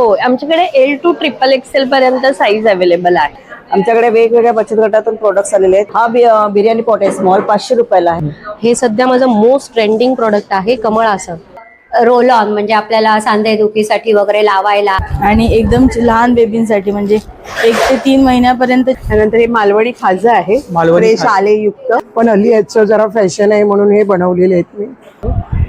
हो, आमच्याकडे L to XXL पर्यंत साईज अवेलेबल आहे. आमच्याकडे वेगवेगळ्या बचत गटातून प्रोडक्ट्स आलेले आहेत. हा बिर्याणी पॉट आहे, स्मॉल 500 रुपयाला आहे. हे सध्या माझं मोस्ट ट्रेंडिंग प्रोडक्ट आहे, कमळ आसन. रोल ऑन म्हणजे आपल्याला सांधेदुखीसाठी वगैरे लावायला, आणि एकदम लहान बेबींसाठी म्हणजे 1 ते 3 महिन्यापर्यंत. त्यानंतर हे मालवणी खाजा आहे, फ्रेश आलेयुक्त. पण हल्ली याचं जरा फॅशन आहे म्हणून हे बनवलेले आहेत मी.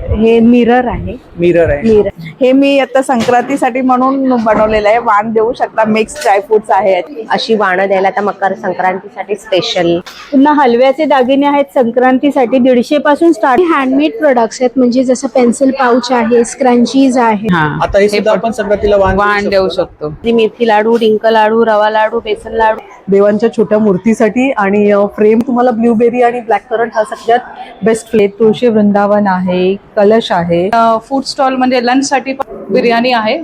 हे मिरर आहे. मिरर आहे. हे मी आता संक्रांतीसाठी म्हणून बनवलेलं आहे. वाण देऊ शकता, मिक्स ड्रायफ्रुट्स आहे. अशी वाणं द्यायला आता मकर संक्रांतीसाठी स्पेशल. पुन्हा हलव्याचे दागिने आहेत संक्रांतीसाठी 150 पासून स्टार्ट. हँडमेड प्रोडक्ट्स आहेत, म्हणजे जसं पेन्सिल पाउच आहे, स्क्रंचीज आहे. आता हे सुद्धा आपण संक्रांतीला वाण देऊ शकतो. मेथी लाडू, डिंक लाडू, रवा लाडू, बेसन लाडू. देवांच्या छोट्या मूर्तीसाठी आणि फ्रेम तुम्हाला ब्लूबेरी आणि ब्लॅक करंट हा सगळ्यात बेस्ट फ्लेवर. तुळशी वृंदावन आहे, कलश आहे. फूड स्टॉल म्हणजे लंच साठी बिर्याणी आहे.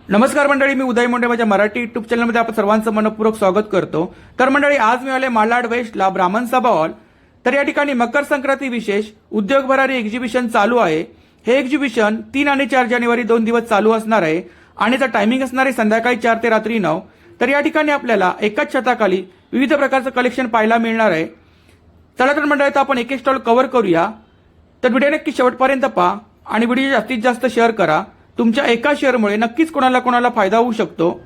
नमस्कार मंडळी, मी उदय मोंडे. माझ्या मराठी युट्यूब चॅनलमध्ये आपण सर्वांचं मनपूर्वक स्वागत करतो. तर मंडळी, आज मी आले मालाड वेस्टला ब्राह्मण सभा हॉल. तर या ठिकाणी मकर संक्रांती विशेष उद्योग भरारी एक्झिबिशन चालू आहे. हे एक्झिबिशन 3 आणि 4 जानेवारी 2 दिवस चालू असणार आहे आणि त्याचं टायमिंग असणार आहे संध्याकाळी 4 ते रात्री 9. तर या ठिकाणी आपल्याला एकाच छताखाली विविध प्रकारचं कलेक्शन पाहायला मिळणार आहे. चला तर मंडळी, आपण एक स्टॉल कव्हर करूया. तर व्हिडिओ नक्की शेवटपर्यंत पहा आणि व्हिडिओ जास्तीत जास्त शेअर करा. तुमच्या एका शेअरमुळे नक्कीच कोणाला फायदा होऊ शकतो.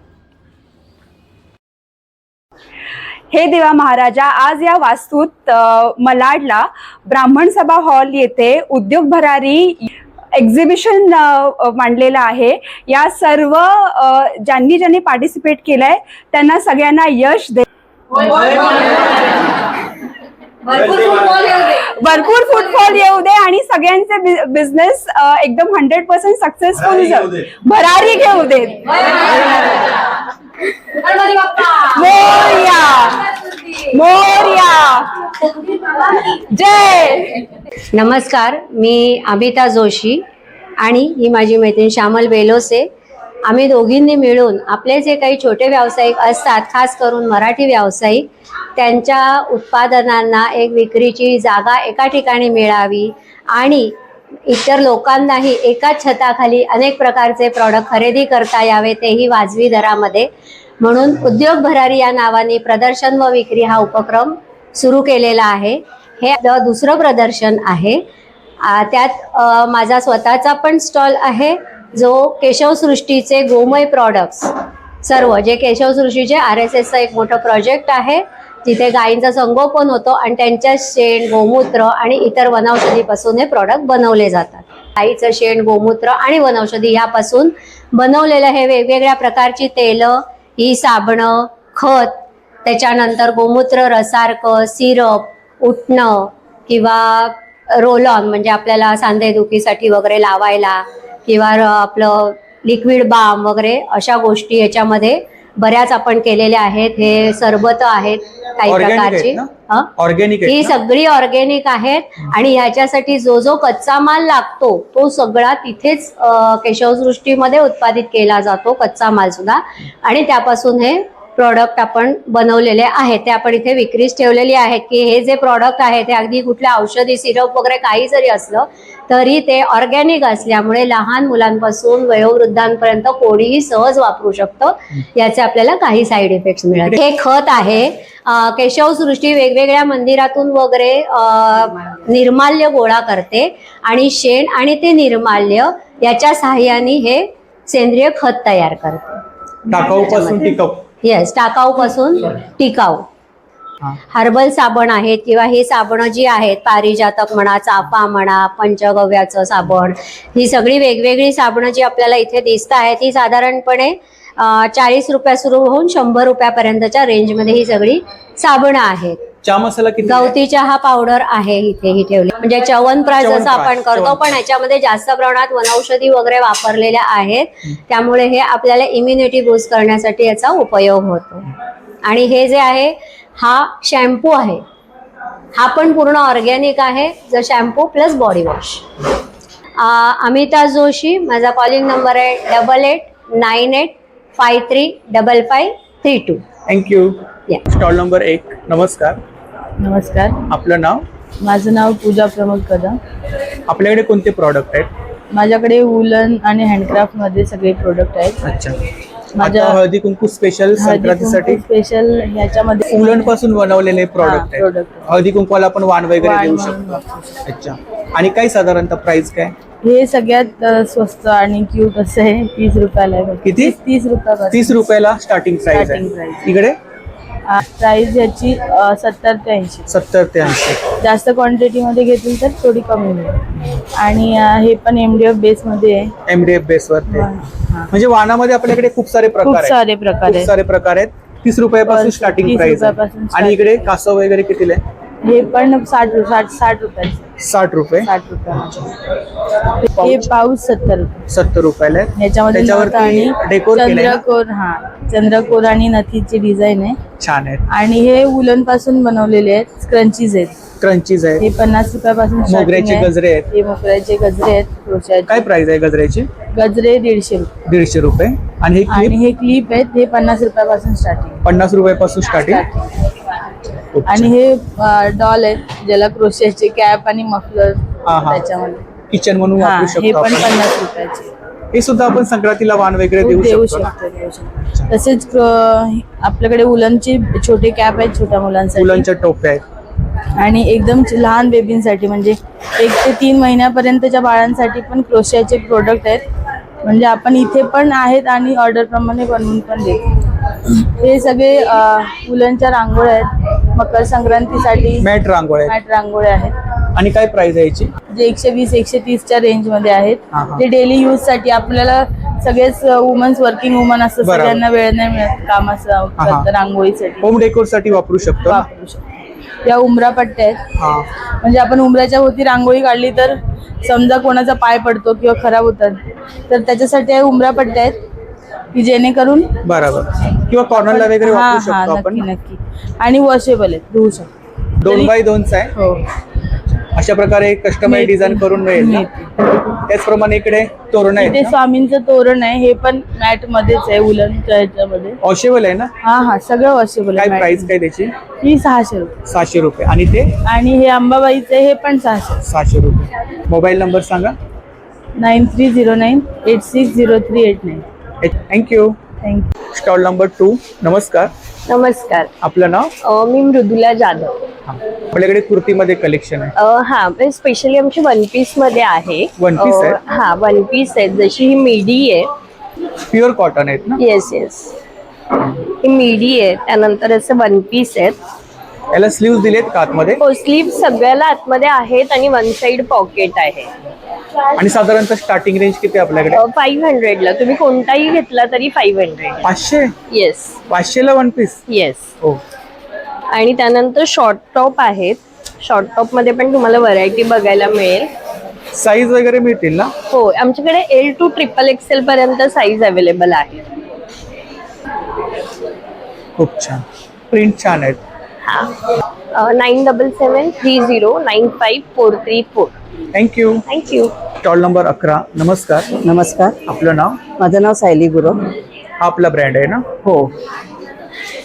हे देवा महाराजा, आज या वास्तूत मलाडला ब्राह्मण सभा हॉल येथे उद्योग भरारी एक्झिबिशन मांडलेलं आहे. या सर्व ज्यांनी पार्टिसिपेट केलंय त्यांना सगळ्यांना यश दे. भरपूर फुटफॉल येऊ दे आणि सगळ्यांचे बिझनेस एकदम 100% सक्सेसफुल भरारी घेऊ देत. मोरया जय. नमस्कार, मी अमिता जोशी आणि ही माझी मैत्रीण श्यामल बेलोसे. आम्ही दोघींनी मिळून आपले जे काही छोटे व्यावसायिक असतात, खास करून मराठी व्यावसायिक, त्यांच्या उत्पादनांना एक विक्रीची जागा एका ठिकाणी मिळावी आणि इतर लोकांनाही एकाच छताखाली अनेक प्रकारचे प्रॉडक्ट खरेदी करता यावे, तेही वाजवी दरामध्ये. म्हणून उद्योग भरारी या नावाने प्रदर्शन व विक्री हा उपक्रम सुरू केलेला आहे. हे दुसरं प्रदर्शन आहे. त्यात माझा स्वतःचा पण स्टॉल आहे, जो केशवसृष्टीचे गोमय प्रॉडक्ट्स सर्व जे केशवसृष्टीचे RSSचा एक मोठं प्रोजेक्ट आहे, तिथे गायींचं संगोपन होतं आणि त्यांच्या शेण, गोमूत्र आणि इतर वनौषधीपासून हे प्रॉडक्ट बनवले जातात. गायीचं शेण, गोमूत्र आणि वनौषधी यापासून बनवलेलं हे वेगवेगळ्या प्रकारची तेलं, ही साबणं, खत, त्याच्यानंतर गोमूत्र रसार्क, सिरप, उटणं किंवा रोल ऑन म्हणजे आपल्याला सांधेदुखीसाठी वगैरे लावायला, किंवा आपलं लिक्विड बाम वगैरे अशा गोष्टी याच्यामध्ये बऱ्याच आपण केलेल्या आहेत. हे सरबत आहेत काही प्रकारची, ऑर्गॅनिक, ही सगळी ऑर्गॅनिक आहेत. आणि ह्याच्यासाठी जो कच्चा माल लागतो तो सगळा तिथेच केशवसृष्टीमध्ये उत्पादित केला जातो, कच्चा माल सुद्धा. आणि त्यापासून हे प्रॉडक्ट आपण बनवलेले आहेत, ते आपण इथे विक्रीस ठेवलेली आहेत. की हे जे प्रॉडक्ट आहे ते अगदी कुठल्या औषधी, सिरप वगैरे काही जरी असलं तरी ते ऑर्गॅनिक असल्यामुळे लहान मुलांपासून वयोवृद्धांपर्यंत कोणीही सहज वापरू शकतं. याचे आपल्याला काही साईड इफेक्ट्स मिळतात. हे खत आहे. केशवसृष्टी वेगवेगळ्या मंदिरातून वगैरे निर्माल्य गोळा करते आणि शेण आणि ते निर्माल्य याच्या सहाय्याने हे सेंद्रिय खत तयार करते. टाकाऊपासून टिकाऊ. येस, टाकाऊपासून टिकाऊ. हर्बल साबण आहेत किंवा हे साबणं जी आहेत, पारिजातक म्हणा, चाफा म्हणा, पंचगव्याचं साबण, ही सगळी वेगवेगळी साबणं जी आपल्याला इथे दिसत आहेत, ही साधारणपणे 40 रुपया सुरू होऊन 100 रुपयापर्यंतच्या रेंजमध्ये ही सगळी साबणं आहेत. चहा मसाला किती? गवती चहा पावडर आहे इथे ही ठेवली, म्हणजे च्यवनप्राश जसं आपण करतो, पण याच्यामध्ये जास्त प्रमाणात वनौषधी वगैरे वापरलेल्या आहेत. त्यामुळे हे आपल्याला इम्युनिटी बूस्ट करण्यासाठी याचा उपयोग होतो. आणि हे जे आहे हा शॅम्पू आहे, हा पण पूर्ण ऑर्गॅनिक आहे, जो shampoo plus body wash. Amita Joshi, माझा कॉलिंग नंबर आहे 8898535532. थँक्यू. Stall number 1. नमस्कार. नमस्कार, आपलं नाव? माझं नाव पूजा प्रमोद कदम. आपल्याकडे कोणते प्रॉडक्ट आहेत? माझ्याकडे वुलन आणि हँडक्राफ्ट मध्ये सगळे प्रोडक्ट आहेत. अच्छा. माझ्या आता हळदी कुंकू स्पेशल संक्रांतीसाठी स्पेशल ह्याच्यामध्ये उलन पासून बनवलेले प्रोडक्ट आहे. product. हळदी कुंकवाला आपण वाण वगैरे वाण देऊ म्हणून शकतो. अच्छा. आणि काय साधारणतः प्राइस काय? हे सगळ्यात स्वस्त आणि क्यूट असं आहे. 30 रुपयाला आहे. किती? 30 रुपयापासून 30 रुपयाला स्टार्टिंग प्राइस Starting आहे. price. इकडे प्राइस याची 70 ते 80. 70 ते 80. जास्त क्वांटिटी मध्ये घेतील तर थोडी कमी होईल. आणि हे पण MDF बेस मध्ये आहे. MDF बेसवर ते. हा. म्हणजे वाणामध्ये आपल्याकडे खूप सारे खूप प्रकार आहेत. सारे प्रकार खूप आहेत. सारे प्रकार आहेत. 30 रुपयापासून स्टार्टिंग 30 प्राइस आहे. रुपयापासून आणि starting. इकडे कासव वगैरे कितीला आहे? हे पण 60 रुपये 60 रुपये. 60 रुपये. हे पाऊस 70 रुपये. 70 रुपयाला आहे. ह्याच्यामध्ये नथ त्याच्यावरती आणि डेकोर केलंय ना? चंद्रकोर आणि नथीची डिझाईन आहे. छान आहे. आणि हे वुलन पासून बनवलेले आहेत. स्क्रंचीज आहेत. क्रंचीज आहे. हे 50 रुपयापासून starting मोगऱ्याचे आहे. गजरे आहेत. हे मोगऱ्याचे गजरे आहेत. क्रोशाचे. काय प्राइस आहे गजऱ्याची? गजरे 150 रुपये. 150 रुपये. आणि हे आणि क्लिप हे क्लिप आहेत. हे 50 रुपयापासून स्टार्टिंग. 50 रुपयापासून स्टार्टिंग. आणि हे डॉल आहेत ज्याला क्रोशियाचे कॅप आणि मफलर हा, हा. त्याच्यामध्ये. किचन म्हणून हा, वापरू हे शकतो पण आपण. 50 रुपयाचे. हे सुद्धा आपण संक्रांतीला वाण वगैरे देऊ देऊ शकतो. शकतो. तसेच आपल्याकडे उलनचे छोटे कॅप आहेत छोट्या मुलांसाठी. फुलांच्या टोप्या आहेत. आणि एकदम लहान बेबींसाठी म्हणजे 1 ते 3 महिन्यापर्यंतच्या बाळांसाठी पण क्रोशियाचे प्रोडक्ट आहेत. म्हणजे आपण इथे पण आहेत आणि ऑर्डर प्रमाणे बनवून पण देतो. हे सगळे उलनच्या रांगोळ्या आहेत. मकर संक्रांतीसाठी मॅट रांगोळ्या आहेत. मॅट रांगोळ्या आहेत. आणि काय प्राइस आहे याची? जे 120-130च्या रेंज मध्ये आहेत. हा, हा. ते डेली यूज साठी आपल्याला सगळेच वुमन्स वर्किंग वुमन असं बरोबर. सगळ्यांना वेळ नाही मिळत कामाचं हा, हा. रांगोळीसाठी होम डेकोर साठी वापरू शकतो. वापरू शकतो. या उमरा पट्ट्या आहेत. हा. म्हणजे आपण उमराच्या भोवती रांगोळी काढली तर समजा कोणाचा पाय पडतो किंवा खराब होतात तर त्याच्यासाठी या उमरा पट्ट्या आहेत की जेणेकरून बरोबर. किंवा कॉर्नरला वगैरे हा वापरू हा शकतो नक्की आपण. नक्की. आणि वॉशेबल आहेत. धुवू शकतो. 2x2 आहे. हो. अशा प्रकारे कस्टमाइज डिझाईन करून मिळेल ना? त्याचप्रमाणे इकडे तोरण इथे आहेत ना? स्वामींचं तोरण आहे. हे पण मॅट मध्येच आहे उलनच्या ह्याच्यामध्ये. वॉशेबल आहे ना? हा सगळं वॉशेबल काय आहे. प्राइस काय त्याची? ही 600 रुपये. 600 रुपये. आणि ते आणि हे अंबाबाईचे हे पण 600. 600 रुपये. मोबाईल नंबर सांगा. 9309860389. थँक्यू. थँक्यू. Stall number 2. नमस्कार. नमस्कार. आपलं नाव? मी मृदुला जाधव. आपल्याकडे कुर्तीमध्ये कलेक्शन आहे. हा स्पेशली आमची वन पीस मध्ये आहे. One piece आहे? हा वन पीस आहे. जशी ही मिडी आहे. प्युअर कॉटन आहेत ना? येस ही मिडी आहे. त्यानंतर असं वन पीस आहेत. याला स्लीव्ह दिलेत का आतमध्ये? हो स्लीव सगळ्याला आतमध्ये आहेत आणि वन साइड पॉकेट आहे. आणि साधारणतः स्टार्टिंग रेंज किती आहे आपल्याकडे? 500 ला तुम्ही कोणताही घेतला तरी 500. 500. येस 500 ला वन पीस? येस. हो. आणि त्यानंतर शॉर्ट टॉप आहेत. शॉर्ट टॉप मध्ये पण तुम्हाला व्हरायटी बघायला मिळेल. साईज वगैरे मिळतील ना? हो आमच्याकडे L to XXL पर्यंत साईज अवेलेबल आहे. खूप छान. प्रिंट छान आहेत. 9773095434. थँक्यू. थँक्यू. Stall number 11. नमस्कार. नमस्कार. आपलं नाव? माझं नाव सायली गुरव. हा आपला ब्रँड आहे ना? हो.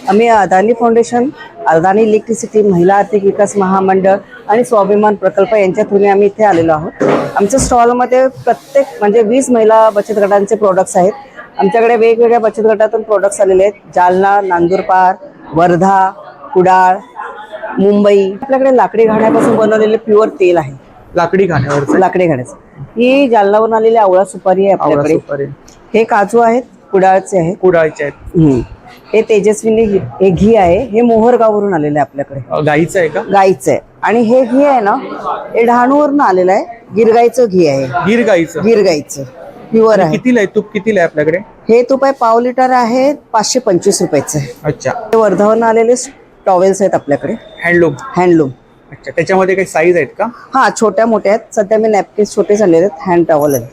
आम्ही अदानी फाउंडेशन, अदानी इलेक्ट्रिसिटी, महिला आर्थिक विकास महामंडळ आणि स्वाभिमान प्रकल्प यांच्या थ्रूने आम्ही इथे आलेलो आहोत. आमच्या स्टॉलमध्ये प्रत्येक म्हणजे 20 महिला बचत गटांचे प्रोडक्ट्स आहेत. आमच्याकडे वेगवेगळ्या बचत गटातून प्रोडक्ट्स आलेले आहेत. जालना, नांदुरबार, वर्धा, कुडाळ, मुंबई. आपल्याकडे लाकडी घाण्यापासून बनवलेले प्युअर तेल आहे. लाकडी घाण्यावरचं? लाकडी घाण्याचं. ही जालनावरून आलेली आवळा सुपारी आहे आवळा आपल्याकडे. सुपारी. हे काजू आहेत, कुडाळचे आहेत. कुडाळचे आहेत. हे तेजस्विनी हे घी आहे. हे मोहरगाववरून आलेलं आहे आपल्याकडे. गाईचं आहे का? गाईचं आहे. आणि हे घी आहे ना हे डहाणूवरून आलेलं आहे. गिरगाईचं घी आहे. गिर गाईचं? गिरगाईचं प्युअर आहे. कितीला आहे तूप? कितीला आहे आपल्याकडे? हे तूप आहे पाव लिटर आहे 525 रुपयाचं आहे. अच्छा. हे वर्धावरून आलेले टॉवेल्स आहेत आपल्याकडे. हँडलूम? हँडलूम. अच्छा. त्याच्यामध्ये काही साईज आहेत का? हा छोट्या मोठ्या आहेत. सध्या मी नॅपकिन्स छोटे झालेले आहेत. हँड टॉवेल आहेत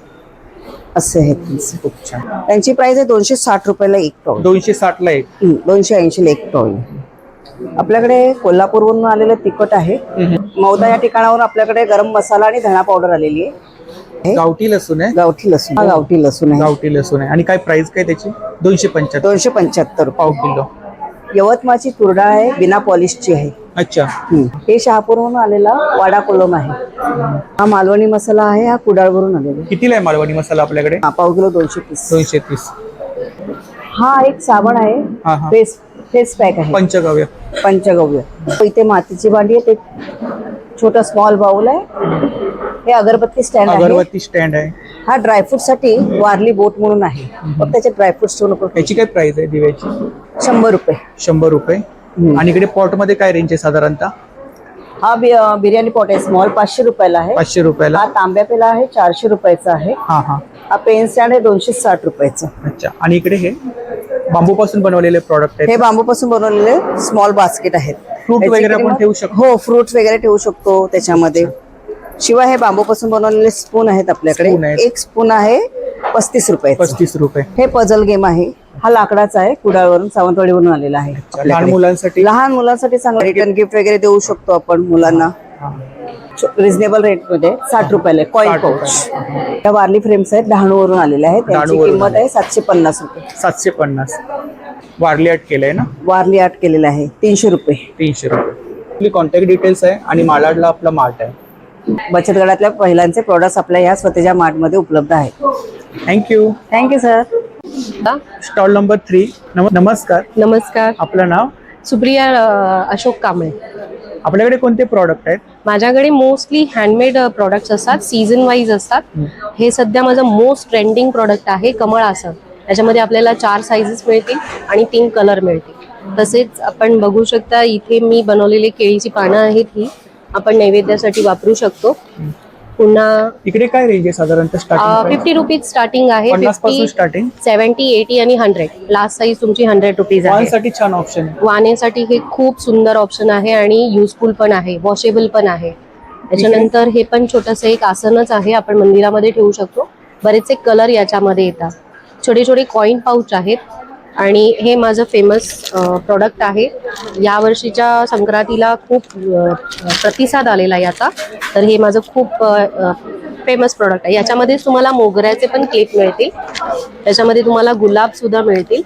असे आहेत त्यांचे. खूप छान. त्यांची प्राइस आहे 260 रुपयाला एक टॉवेल. 260 ला एक? 280 ला एक टॉवेल. आपल्याकडे कोल्हापूरवरून आलेलं तिखट आहे. मौदा या ठिकाणावर आपल्याकडे गरम मसाला आणि धणा पावडर आलेली आहे. गावठी लसूण आहे? गावठी लसूण. हा गावठी लसूण आहे. गावठी लसूण आहे. आणि काय प्राइस काय त्याची? 275. 275 रुपये पाव किलो. यवतमाळची तुरडाळ आहे. बिना पॉलिशची आहे. अच्छा. हे शहापूरवरून आलेला वाडा कोलम आहे. हा मालवणी मसाला आहे. हा कुडाळवरून आलेला. कितीला आहे मालवणी मसाला आपल्याकडे? हा पाव किलो 230. 230. हा एक साबण हा, आहे, हा. फेस पॅक आहे, पंचगव्य. पंचगव्य. इथे मातीची भांडी आहे, ते छोटा स्मॉल बाउल आहे. हे अगरबत्ती स्टँड आहे. अगरबत्ती स्टँड आहे. हा ड्रायफ्रूट साठी वारली बोट म्हणून आहे. फक्त त्याचे ड्रायफ्रुट्स ठेवू नको. याची काय प्राइस आहे दिव्याची? 100 रुपये. 100 रुपये. आणि इकडे पॉट मध्ये काय रेंज आहे साधारणतः? हा बिर्याणी पॉट आहे, स्मॉल 500 रुपयाला आहे. 500 रुपयाला. हा तांब्या पेला आहे, 400 रुपयाचा आहे. हा हा. हा पेन स्टँड आहे, 260 रुपयाचा. अच्छा. आणि इकडे हे बांबू पासून बनवलेले प्रॉडक्ट हे आहेत. बांबू पासून बनवलेले स्मॉल बास्केट आहेत. फ्रूट याची वगैरे आपण किंमत- ठेवू शकतो? हो, फ्रुट्स वगैरे ठेवू शकतो त्याच्यामध्ये. शिवाय हे बांबू पासून बनवलेले स्पून आहेत स्पून आपल्याकडे. आहेत. एक स्पून आहे 35 रुपये. 35 रुपये. हे पझल गेम आहे. हा लाकडाचा आहे, कुडाळवरून सावंतवाडीवरून आलेला आहे. लहान आपल्याकडे. मुलांसाठी. लहान मुलांसाठी चांगलं रिटर्न गिफ्ट वगैरे देऊ शकतो आपण मुलांना. रिझनेबल रेट मध्ये 60 रुपयाला कॉइन 60 पाऊच. या वारली फ्रेम्स आहेत, डहाणूवरून आलेल्या आहेत. त्यांची डहाणूवरून किंमत आहे 750 रुपये. 750. वारली आर्ट केलंय ना? वारली आर्ट केलेला आहे 300 रुपये. 300 रुपये. आपली कॉन्टॅक्ट डिटेल्स आहे आणि मालाडला आपला मार्ट आहे. बचत गटातल्या महिलांचे प्रोडक्ट्स आपल्या या स्वतःच्या मार्ट मध्ये उपलब्ध आहेत. Thank you. Thank you sir. Stall number 3. नमस्कार. नमस्कार. आपलं नाव? सुप्रिया अशोक कांबळे. आपल्याकडे कोणते प्रॉडक्ट आहेत? माझ्याकडे मोस्टली हँडमेड प्रोडक्ट्स असतात, सीझन वाईज असतात. हे सध्या माझं मोस्ट ट्रेंडिंग प्रोडक्ट आहे कमळ आसन. त्याच्यामध्ये आपल्याला 4 साईजेस मिळतील आणि 3 कलर मिळतील. तसेच आपण बघू शकता इथे मी बनवलेले केळीची पानं आहेत, ही आपण नैवेद्यासाठी वापरू शकतो. पुन्हा इकडे काय रेंज आहे साधारणतः स्टार्टिंग? 50 रुपीज स्टार्टिंग आहे. 50 पासून 50, स्टार्टिंग. 70, 80 आणि 100. लास्ट साईज तुमची 100 रुपीज आहे. साठी छान ऑप्शन आहे. वाण्यासाठी हे खूप सुंदर ऑप्शन आहे आणि युजफुल पण आहे, वॉशेबल पण आहे. त्याच्यानंतर हे पण छोटंसं एक आसनच आहे, आपण मंदिरामध्ये ठेवू शकतो. बरेचसे कलर याच्यामध्ये येतात. छोटे छोटे कॉइन पाऊच आहेत आणि हे माझं फेमस प्रोडक्ट आहे. या वर्षीच्या संक्रांतीला खूप प्रतिसाद आलेला आहे याचा. तर हे माझं खूप फेमस प्रोडक्ट आहे. याच्यामध्ये तुम्हाला मोगऱ्याचे पण क्लिप मिळतील, त्याच्यामध्ये तुम्हाला गुलाब सुद्धा मिळतील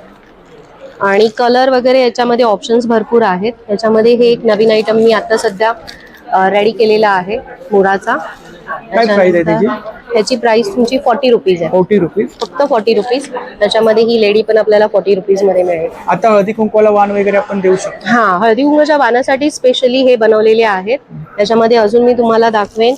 आणि कलर वगैरे याच्यामध्ये ऑप्शन्स भरपूर आहेत. त्याच्यामध्ये हे एक नवीन आयटम मी आता सध्या रेडी केलेला आहे, मोराचा. काय प्राइस आहे त्याची? त्याची प्राइस तुमची 40 रुपीज आहे. 40 रुपीज. फक्त 40 रुपीज. त्याच्यामध्ये ही लेडी पण आपल्याला 40 रुपीज मध्ये मिळेल. आता हळदी कुंकवाला वाण वगैरे आपण देऊ शकतो. हा, हळदी कुंकवाच्या वाणासाठी स्पेशली हे बनवलेले आहेत. त्याच्यामध्ये अजून मी तुम्हाला दाखवेन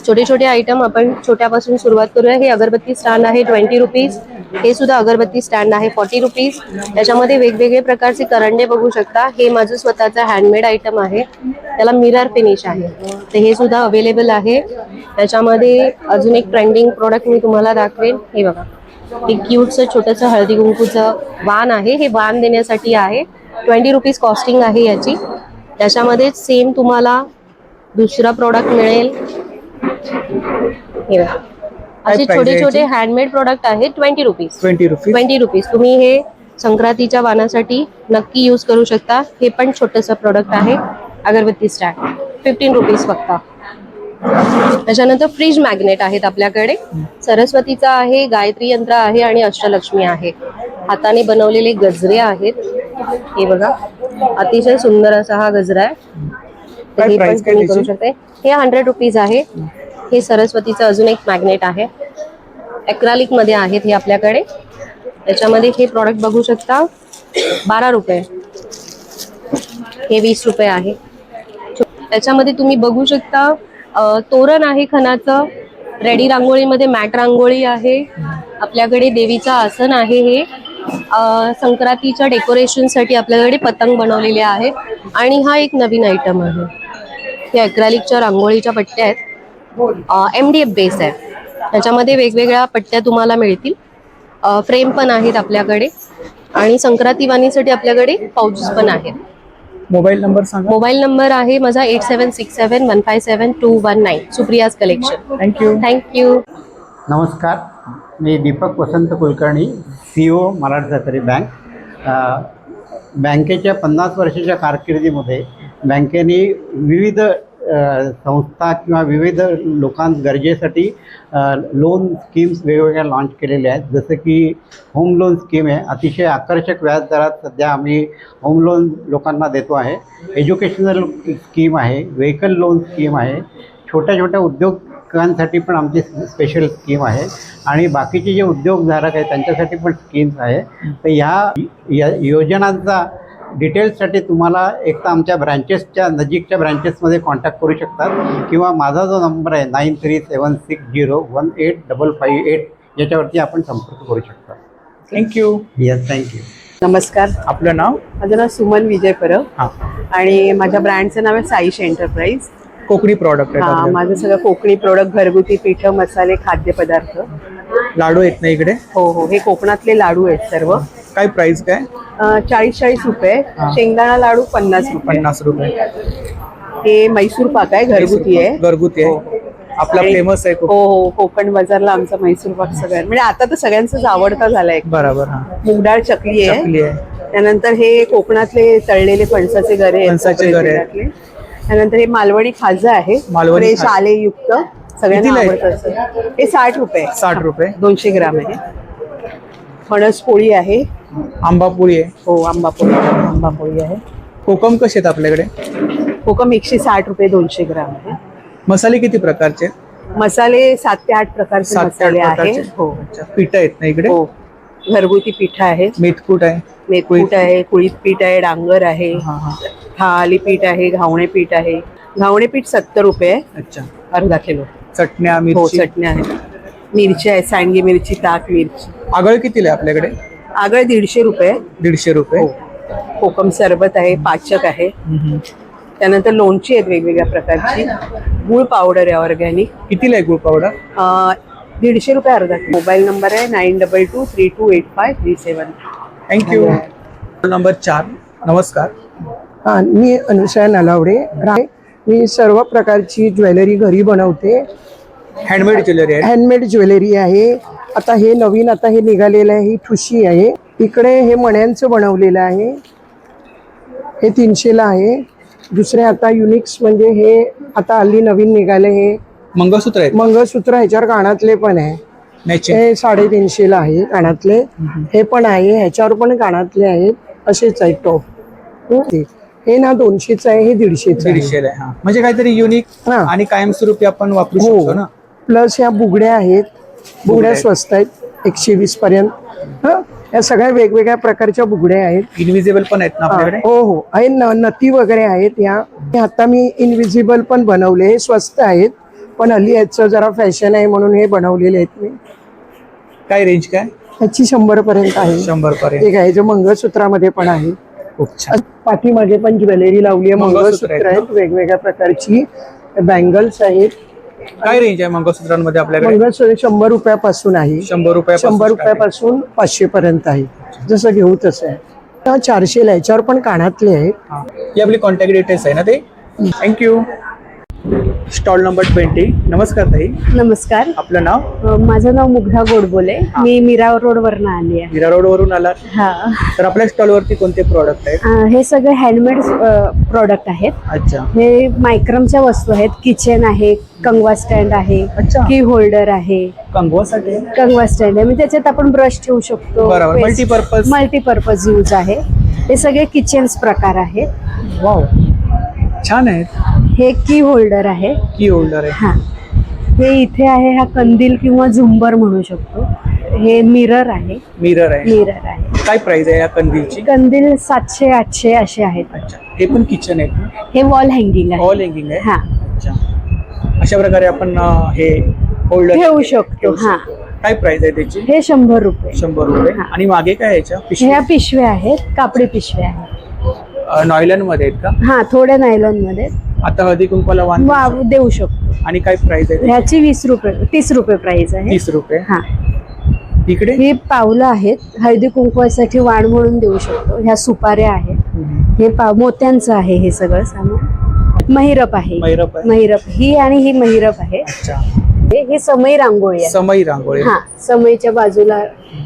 छोटे छोटे आयटम. आपण छोट्यापासून सुरुवात करूया. हे अगरबत्ती स्टँड आहे 20 रुपीज. हे सुद्धा अगरबत्ती स्टँड आहे 40 रुपीज. त्याच्यामध्ये वेगवेगळे प्रकारचे करंडे बघू शकता. हे माझं स्वतःचं हँडमेड आयटम आहे, त्याला मिरर फिनिश आहे, तर हे सुद्धा अवेलेबल आहे. त्याच्यामध्ये अजून एक ट्रेंडिंग प्रोडक्ट मी तुम्हाला दाखवेन. हे बघा, हे क्यूटचं छोटंसं हळदी कुंकूचं वाण आहे. हे वाण देण्यासाठी आहे. 20 रुपीज कॉस्टिंग आहे याची. त्याच्यामध्ये सेम तुम्हाला दुसरा प्रोडक्ट मिळेल. हे बघा, असे छोटे छोटे हँडमेड प्रोडक्ट आहेत 20 रुपीज. 20 रुपीज. 20 रुपीज. तुम्ही हे संक्रांतीच्या वाणासाठी नक्की यूज करू शकता. हे पण छोटंसं प्रोडक्ट आहे, अगरबत्ती स्टँड 15 रुपीज फक्त. त्याच्यानंतर फ्रीज मॅग्नेट आहेत आपल्याकडे. सरस्वतीचा आहे, गायत्री यंत्र आहे आणि अष्टलक्ष्मी आहे. हाताने बनवलेले गजरे आहेत. हे बघा, अतिशय सुंदर असा हा गजरा आहे. तर हे पण तुम्ही करू शकता. हे 100 रुपीज आहे. हे सरस्वतीचं अजून एक मॅग्नेट आहे, ॲक्रालिक मध्ये आहेत हे आपल्याकडे. त्याच्यामध्ये हे प्रॉडक्ट बघू शकता 12 रुपये. हे 20 रुपये आहे. त्याच्यामध्ये तुम्ही बघू शकता तोरण आहे खणाचं. रेडी रांगोळीमध्ये मॅट रांगोळी आहे. आपल्याकडे देवीचं आसन आहे. हे संक्रांतीच्या डेकोरेशनसाठी आपल्याकडे पतंग बनवलेले आहे. आणि हा एक नवीन आयटम आहे. हे ॲक्रालिकच्या रांगोळीच्या पट्ट्या आहेत, MDF बेस आहे. त्याच्यामध्ये वेगवेगळ्या पट्ट्या तुम्हाला मिळतील. फ्रेम पण आहेत आपल्याकडे आणि संक्रांती वाणीसाठी आपल्याकडे पाऊचेस पण आहेत. मोबाईल नंबर सांगा. मोबाईल नंबर आहे माझा 8767157219. सुप्रियाज कलेक्शन. थँक्यू. नमस्कार, मी दीपक वसंत कुलकर्णी, CEO मलाड सहकारी बँक. बँकेच्या 50 वर्षाच्या कारकिर्दीमध्ये बँकेने विविध संस्था किंवा विविध गरजेसाठी लोन स्कीम्स वेगवेगळ्या लॉन्च केलेल्या आहेत. जसं की होम लोन स्कीम आहे, अतिशय आकर्षक व्याजदरात सध्या आम्ही होम लोन लोकांना देतो आहे. एज्युकेशनल स्कीम आहे, व्हेकल लोन स्कीम आहे. छोट्या छोट्या उद्योग बँकांसाठी पण आमची स्पेशल स्कीम आहे आणि बाकीचे जे उद्योगधारक आहेत त्यांच्यासाठी पण स्कीम्स आहे. तर ह्या योजनांचा डिटेल्ससाठी तुम्हाला एक तर आमच्या ब्रँचेसच्या नजीकच्या ब्रँचेसमध्ये कॉन्टॅक्ट करू शकतात किंवा माझा जो नंबर आहे 9376018558 याच्यावरती आपण संपर्क करू शकता. थँक्यू. Yes, thank you. नमस्कार, आपलं नाव? माझं नाव सुमन विजय परब हां. आणि माझ्या ब्रँडचं नाव आहे साईश एंटरप्राइज. कोकणी प्रॉडक्ट हा, आहे. माझं सगळं कोकणी प्रोडक्ट, घरगुती पिठं, मसाले, खाद्यपदार्थ. लाडू आहेत ना इकडे? हो हो, हे कोकणातले लाडू आहेत सर्व. काय प्राइस काय? 40-40 रुपये. हा. शेंगदाणा लाडू 50 रुपये. 50 रुपये. हे मैसूर पाक आहे, घरगुती आहे. घरगुती हो. आहे. आपला आणि- फेमस आहे हो हो, कोकण बाजारला आमचा मैसूर पाक सगळ्यात म्हणजे आता तर सगळ्यांचाच आवडता झालाय. बरोबर. हा, मुगडाळ चकली आहे. चकली आहे. त्यानंतर हे कोकणातले तळलेले फणसाचे गरे आहेत, फणसाचे गरे आहेत. कोकणातले. त्यानंतर हे मालवणी खाजं आहे, मालवणी फ्रेश खाजं. आलेयुक्त, सगळ्यांना कितीला आहे? आवडतं असं. हे 60 रुपये. 60 रुपये. 200 ग्राम आहे. फणस पोळी आहे. आंबा पोळी आहे. हो, आंबा पोळी आहे. कोकम कसे आहेत आपल्याकडे? कोकम 160 रुपये 200 ग्राम आहे. मसाले किती प्रकारचे? मसाले 7 ते 8 प्रकारचे 7 ते 8 मसाले आहेत. प्रकारचे. हो अच्छा, पीठ आहेत ना इकडे? हो, घरगुती पीठ आहेत. मेथकूट आहे. मेथकूट आहे, कुळीत पीठ आहे, डांगर आहे, हा हा. थालीपीठ आहे, घावणे पीठ आहे. घावणे पीठ 70 रुपये आहे, अच्छा. अर्धा किलो. चटण्या, हो, मिरची. चटण्या आहेत. मिरची आहे, सांडगी मिरची, ताक मिरची. आगळ कितीला आहे आपल्याकडे? आगळ 150 रुपये. 150 रुपये. हो. कोकम सरबत आहे, पाचक आहे. त्यानंतर लोणची आहेत वेगवेगळ्या प्रकारची. गुळ पावडर आहे ऑर्गॅनिक. कितीला आहे गुळ पावडर? 150 रुपये अर्धा किलो. मोबाईल नंबर आहे 9222328537. थँक्यू. नंबर 4. नमस्कार. हां, मी अनुषा नलावडे. मी सर्व प्रकारची ज्वेलरी घरी बनवते. हँडमेड ज्वेलरी आहे. हँडमेड ज्वेलरी आहे. आता हे नवीन हे निघालेलं आहे, ही ठुशी आहे. इकडे हे मण्यांचं बनवलेलं आहे, हे 300ला आहे. दुसरे आता युनिक्स म्हणजे हे आता हल्ली नवीन निघाले, हे मंगळसूत्र आहे. मंगळसूत्र ह्याच्यावर कानातले पण आहे. मॅचिंग. हे 350ला आहे कानातले. हे पण आहे, ह्याच्यावर पण कानातले आहेत. असेच आहेत टॉप. हे ना 200चं आहे, हे 150चं आहे. 150ला आहे. हा, म्हणजे काहीतरी युनिक हा. आणि कायमस्वरूपी आपण वापरू हो. शकतो ना. प्लस ह्या बुगड्या आहेत. बुगड्या स्वस्त आहेत, 120 पर्यंत. हा, या सगळ्या वेगवेगळ्या प्रकारच्या बुगड्या आहेत. इनविजिबल पण आहेत ना आपल्याकडे? हो हो, आहे. नथी वगैरे आहेत. हे आता मी इनविजिबल पण बनवले, हे स्वस्त आहेत पण हल्ली याचं जरा फॅशन आहे म्हणून हे बनवलेले आहेत मी. काय रेंज काय? ह्याची 100 पर्यंत आहे. 100 पर्यंत. एक आहे जे मंगळसूत्रामध्ये पण आहे. खूप छान. पाठीमागे पण ज्वेलरी लावली आहे, मंगळसूत्र मंगळसूत्र आहेत आहेत वेगवेगळ्या प्रकारची. बँगल्स आहेत. काय रेंज आहे मंगळसूत्रांमध्ये आपल्याकडे? मंगळसूत्र 100 रुपयापासून आहे. 100 रुपयापासून 100 रुपयापासून 500 पर्यंत आहे, जसं घेऊ तसं आहे. 400ला याच्यावर पण कानातले आहेत. हा. ही आपली कॉन्टॅक्ट डिटेल्स आहे ना ते? थँक्यू. Stall number 20. नमस्कार ताई. नमस्कार, आपलं नाव? माझं नाव मुग्धा गोडबोले. मी मीरा रोडवरनं आली आहे. मीरा रोड वरून आलात? हा. तर आपल्या स्टॉल वरती कोणते प्रोडक्ट आहेत? हे सगळे हँडमेड प्रोडक्ट आहेत. अच्छा. हे मायक्रमच्या वस्तू आहेत. किचन आहे, कंगवा स्टँड आहे, अच्छा. की होल्डर आहे. कंगवासाठी? कंगवा स्टँड आहे, म्हणजे त्याच्यात आपण ब्रश ठेवू शकतो. बरोबर. मल्टीपर्पज. मल्टीपर्पज यूज आहे. हे सगळे किचन्स प्रकार आहेत. वाव, छान आहेत. हे की होल्डर आहे. की होल्डर आहे. हा, हे इथे आहे, हा कंदील किंवा झुंबर म्हणू शकतो. हे मिरर आहे. मिरर आहे. मिरर आहे. काय प्राइस आहे या कंदीलची? कंदील 700-800 असे आहेत. अच्छा. हे पण किचन आहे का? हे वॉल हँगिंग आहे. ऑल हँगिंग आहे. हा, अच्छा. अशा प्रकारे आपण हे होल्डर ठेवू शकतो. हा, काय प्राइस आहे त्याची? हे 100 रुपये. 100 रुपये. हा. आणि मागे काय याच्या ह्या पिशव्या आहेत, कापडी पिशव्या आहेत. नॉयलन मध्ये आहेत का? हा, थोड्या नायलॉन मध्ये आता हळदी कुंकवाला वाण देऊ शकतो. आणि काय प्राइस आहे? ह्याची 20 रुपये 30 रुपये प्राइस आहे. 30 रुपये. हा, इकडे ही पावलं आहेत, हळदी कुंकवासाठी वाण म्हणून देऊ शकतो. ह्या सुपाऱ्या आहेत. हे मोत्यांचं आहे हे सगळं सामान. महिरप आहे. महिरप आहे. महिरप ही आणि ही महिरप आहे. अच्छा. हे समई रांगोळी आहे. समई रांगोळी. हा, समईच्या बाजूला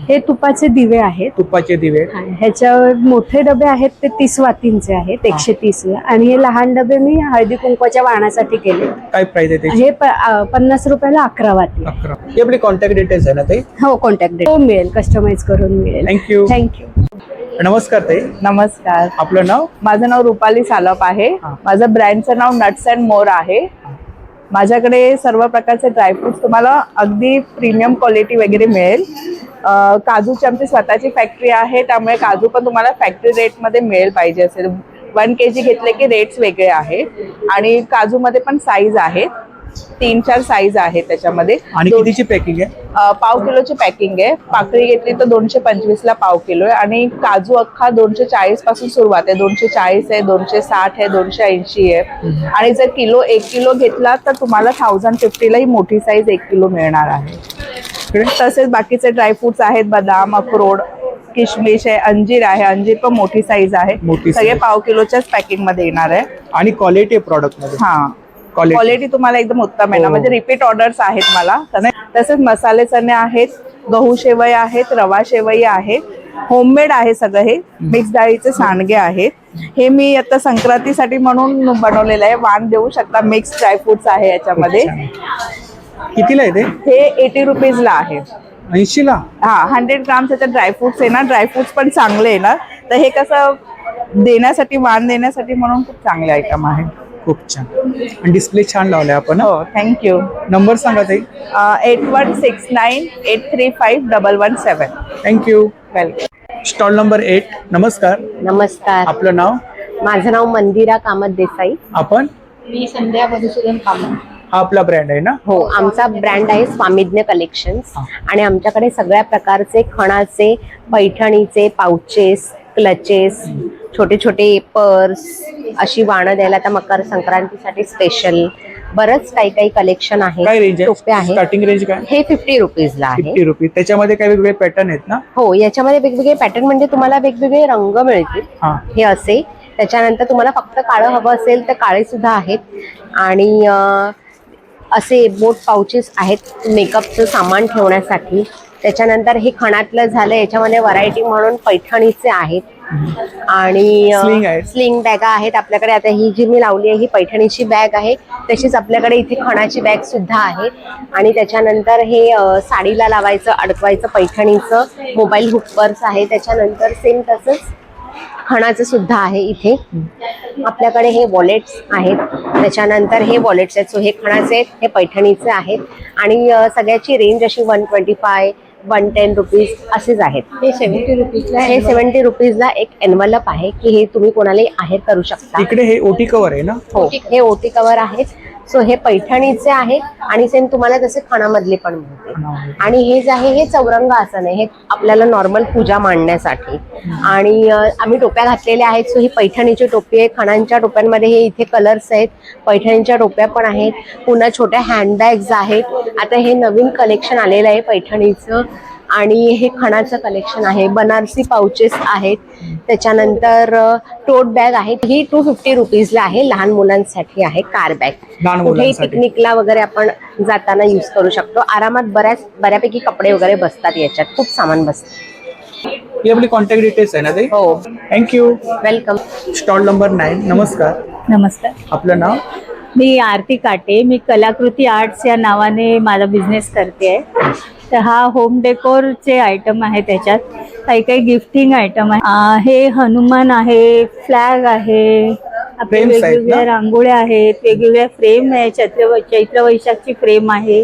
हे तुपाचे दिवे आहेत. तुपाचे दिवे. ह्याच्यावर मोठे डबे आहेत ते 30 वातींचे आहेत, 130ला. आणि हे लहान डबे मी हळदी कुंकवाच्या वाणासाठी केले. काय प्राइस आहे त्याची? हे 50 रुपयाला 11 वाती. 11. ही आपली कॉन्टॅक्ट डिटेल्स आहे ना ते? हो, कॉन्टॅक्ट हो, मिळेल, कस्टमाइज करून मिळेल. थँक्यू. थँक्यू. नमस्कार ताई. नमस्कार, आपलं नाव? माझं नाव रुपाली सालप आहे. माझं ब्रँडचं नाव नट्स अँड मोर आहे. माझ्याकडे सर्व प्रकारचे ड्रायफ्रुट्स तुम्हाला अगदी प्रीमियम क्वालिटी वगैरे मिळेल. काजूची आमची स्वतःची फॅक्टरी आहे, त्यामुळे काजू पण तुम्हाला फॅक्टरी रेटमध्ये मिळेल. पाहिजे असेल 1 kg घेतले की रेट्स वेगळे आहेत. आणि काजूमध्ये पण साईज आहे, 3-4 साईज आहे त्याच्यामध्ये. आणि कितीची पॅकिंग आहे? पाव किलोची पॅकिंग आहे. पाकळी घेतली तर 225 ला पाव किलो आहे. आणि काजू अख्खा 240 पासून सुरुवात आहे. 240 आहे, 260 आहे, 280 आहे. आणि जर 1 किलो घेतला तर तुम्हाला 1050 ला ही मोठी साईज 1 किलो मिळणार आहे. तसेच बाकीचे ड्रायफ्रुट्स आहेत, बदाम, अक्रोड, किशमिश आहे, अंजीर आहे. अंजीर पण मोठी साईज आहे. सगळे पाव किलोच्याच पॅकिंग मध्ये येणार आहे. आणि क्वालिटी प्रोडक्ट मध्ये हा, क्वालिटी तुम्हाला एकदम उत्तम आहे ना. म्हणजे रिपीट ऑर्डर्स आहेत मला. तसेच मसाले चणे आहेत, गहू शेवई आहेत, रवा शेवई आहे, होममेड आहे सगळं. हे मिक्स डाळीचे सांडगे आहेत. हे मी आता संक्रांतीसाठी म्हणून बनवलेलं आहे. वाण देऊ शकता. मिक्स ड्रायफ्रुट्स आहे याच्यामध्ये. कितीला आहे ते? हे 80 रुपीजला आहे. 80 ला? हा, 100 ग्राम त्याच्यात ड्रायफ्रुट्स आहे ना. ड्रायफ्रुट्स पण चांगले आहे ना, तर हे कसं देण्यासाठी, वाण देण्यासाठी म्हणून खूप चांगले आयटम आहे. खूप छान. आणि डिस्प्ले छान लावलाय आपण. हो, थँक्यू. नंबर सांगा ताई. 8169835117. थँक्यू. वेलकम. Stall number 8. नमस्कार. नमस्कार. आपलं नाव? माझं नाव मंदिरा कामत देसाई. आपण? मी संध्या मधुसूदन कामत. हा आपला ब्रँड आहे ना? हो, आमचा ब्रँड आहे स्वामिज्ञ कलेक्शन्स. आणि आमच्याकडे सगळ्या प्रकारचे खणाचे, पैठणीचे पाउचेस, क्लचेस, छोटे छोटे पर्स, अशी वाणं द्यायला आता मकर संक्रांतीसाठी स्पेशल बरंच काही कलेक्शन आहे. काय रेंज आहे? टोपे आहेत. स्टार्टिंग रेंज काय? हे 50 रुपीजला आहे. 50 रुपीज. त्याच्यामध्ये काय वेगवेगळे पॅटर्न आहेत ना? हो, याच्यामध्ये वेगवेगळे पॅटर्न म्हणजे तुम्हाला वेगवेगळे रंग मिळतील. हा. हे असे. त्याच्यानंतर तुम्हाला फक्त काळं हवं असेल तर काळे सुद्धा आहेत. आणि असे बोट पाउचेस आहेत मेकअपचं सामान ठेवण्यासाठी. त्याच्यानंतर हे खणातलं झालं. याच्यामध्ये व्हरायटी म्हणून पैठणीचे आहेत. आणि स्लिंग बॅगा आहेत आपल्याकडे. आता ही जी मी लावली आहे ही पैठणीची बॅग आहे. तशीच आपल्याकडे इथे खणाची बॅग सुद्धा आहे. आणि त्याच्यानंतर हे साडीला लावायचं, अडकवायचं पैठणीचं मोबाईल हुक पर्स आहे. त्याच्यानंतर सेम तसंच खणाचं सुद्धा आहे इथे. आपल्याकडे हे वॉलेट्स आहेत. त्याच्यानंतर हे वॉलेट्स आहेत. सो हे खणाचे आहेत, हे पैठणीचे आहेत. आणि सगळ्याची रेंज अशी 125, 110 रुपीज असेच आहेत. हे 70 रुपीजला एक एनवलप आहे की हे तुम्ही कोणालाही आहेर करू शकता. इकडे हे ओटी कव्हर आहे ना? हो, हे ओटी कव्हर आहेत. सो हे पैठणीचे आहेत. आणि सेम तुम्हाला तसे खणामधले पण मिळते. आणि हे जे आहे हे चौरंग आसन आहे. हे आपल्याला नॉर्मल पूजा मांडण्यासाठी. आणि आम्ही टोप्या घातलेल्या आहेत. सो ही पैठणीची टोपी आहे. खणांच्या टोप्यांमध्ये हे इथे कलर्स आहेत. पैठणीच्या टोप्या पण आहेत. पुन्हा छोट्या हँडबॅग्स आहेत. आता हे नवीन कलेक्शन आलेलं आहे पैठणीचं. आणि हे खणाचं कलेक्शन आहे. बनारसी पाउचेस आहेत. त्याच्यानंतर टोट बॅग आहे. ही 250 रुपीजला आहे. लहान मुलांसाठी आहे. Car bag. कुठेही पिकनिकला वगैरे आपण जाताना यूज करू शकतो. आरामात बऱ्यापैकी कपडे वगैरे बसतात याच्यात. खूप सामान बसतं. ही आपली कॉन्टॅक्ट डिटेल्स आहे ना ते? हो. थँक्यू. वेलकम. Stall number 9. नमस्कार. नमस्कार. आपलं नाव? मी आरती काटे. मी कलाकृती आर्ट्स या नावाने माझा बिझनेस करते. तर हा होम डेकोरचे आयटम आहे. त्याच्यात काही गिफ्टिंग आयटम आहे. हे हनुमान आहे, फ्लॅग आहे, आपले वेगवेगळ्या रांगोळ्या आहेत, वेगवेगळ्या फ्रेम आहे. चैत्र वैशाखची फ्रेम आहे.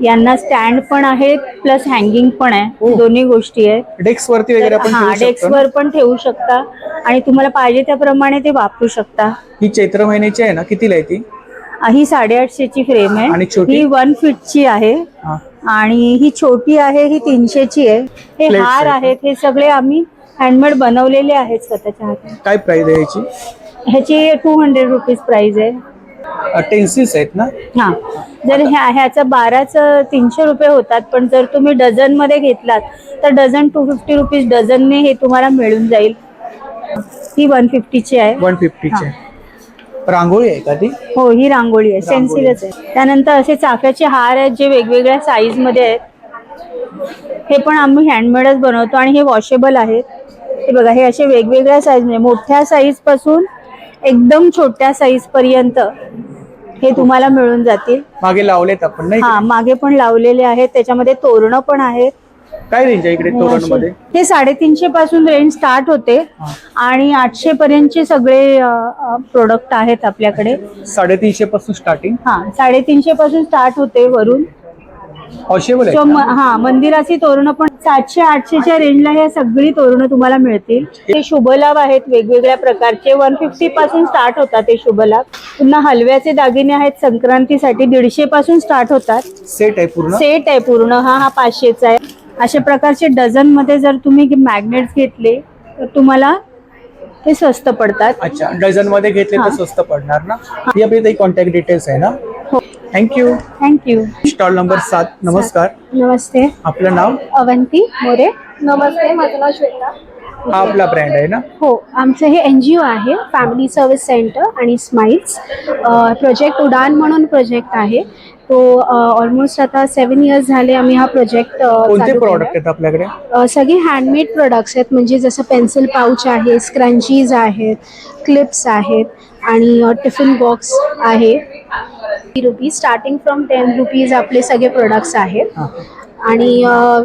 यांना स्टँड पण आहेत प्लस हँगिंग पण आहे. दोन्ही गोष्टी आहेत. डेस्क वरती वगैरे आपण ठेवू शकतो. डेस्क वर पण ठेवू शकता आणि तुम्हाला पाहिजे त्याप्रमाणे ते वापरू शकता. ही चैत्र महिन्याची आहे ना? कितीला आहे ती? ही 850ची फ्रेम आहे. आणि छोटी? ही 1 फीटची आहे. आणि ही छोटी आहे, ही 300ची आहे. हे हार आहेत. हे सगळे आम्ही हँडमेड बनवलेले आहेत स्वतःच्या हाताने. काय प्राइस आहे याची? ह्याची 200 रुपीज प्राइस आहे. टेन्सिल्स आहेत ना? हा, जर ह्याचा 12चं 300 रुपये होतात. पण जर तुम्ही डझन मध्ये घेतलात तर डझन 250 रुपीज डझनने हे तुम्हाला मिळून जाईल. ही 150ची आहे. 150ची आहे. रांगोळी आहे का ती? हो, ही रांगोळी आहे. सेन्सिलच आहे. त्यानंतर असे चाफ्याचे हार आहेत जे वेगवेगळ्या साईज मध्ये आहेत. हे पण आम्ही हँडमेडच बनवतो आणि हे वॉशेबल आहेत. हे बघा, हे असे वेगवेगळ्या साईज मध्ये, मोठ्या साईज पासून एकदम छोट्या साईज पर्यंत हे तुम्हाला मिळून जातील. मागे लावलेत आपण नाही? हा, मागे पण लावलेले आहेत. त्याच्यामध्ये तोरणं पण आहेत काय रेंज आहे इकडे तोरणमध्ये? हे 350 पासून रेंज स्टार्ट होते आणि 800 पर्यंतचे सगळे प्रोडक्ट आहेत आपल्याकडे. 350 पासून स्टार्टिंग. 350 पासून स्टार्ट होते वरून. पॉसिबल आहे मंदिराची तोरणं पण 700-800च्या रेंजला हे सगळी तोरणं तुम्हाला मिळतील. ते शुभलाभ आहेत वेगवेगळ्या प्रकारचे. 150 पासून स्टार्ट होतात ते शुभलाभ. पुन्हा हलव्याचे दागिने आहेत संक्रांतीसाठी 150 पासून स्टार्ट होतात. सेट आहे पूर्ण. सेट आहे पूर्ण. हा 500चा आहे. अशा प्रकारचे डझन मध्ये जर तुम्ही मॅग्नेट्स घेतले तर तुम्हाला ते स्वस्त पडतात. अच्छा, डझन मध्ये घेतले तर स्वस्त पडणार ना. ही आपली कॉन्टॅक्ट डिटेल्स आहे ना. हो, थँक्यू. थँक्यू. Stall number 7. नमस्कार. नमस्ते. आपलं नाव? अवंती मोरे. नमस्ते, माझं नाव श्वेता. हा आपला ब्रँड आहे ना. हो, आमचं हे NGO आहे, फॅमिली सर्व्हिस सेंटर आणि स्माइल्स. प्रोजेक्ट उडान म्हणून प्रोजेक्ट आहे तो. ऑलमोस्ट आता 7 इयर्स झाले आम्ही हा प्रोजेक्ट कोणते प्रोडक्ट आहेत आपल्याकडे? सगळे हँडमेड प्रोडक्ट्स आहेत. म्हणजे जसं पेन्सिल पाउच आहे, स्क्रंचीज आहेत, क्लिप्स आहेत आणि टिफिन बॉक्स आहे. ₹10 स्टार्टिंग फ्रॉम 10 रुपीज आपले सगळे प्रोडक्ट्स आहेत. आणि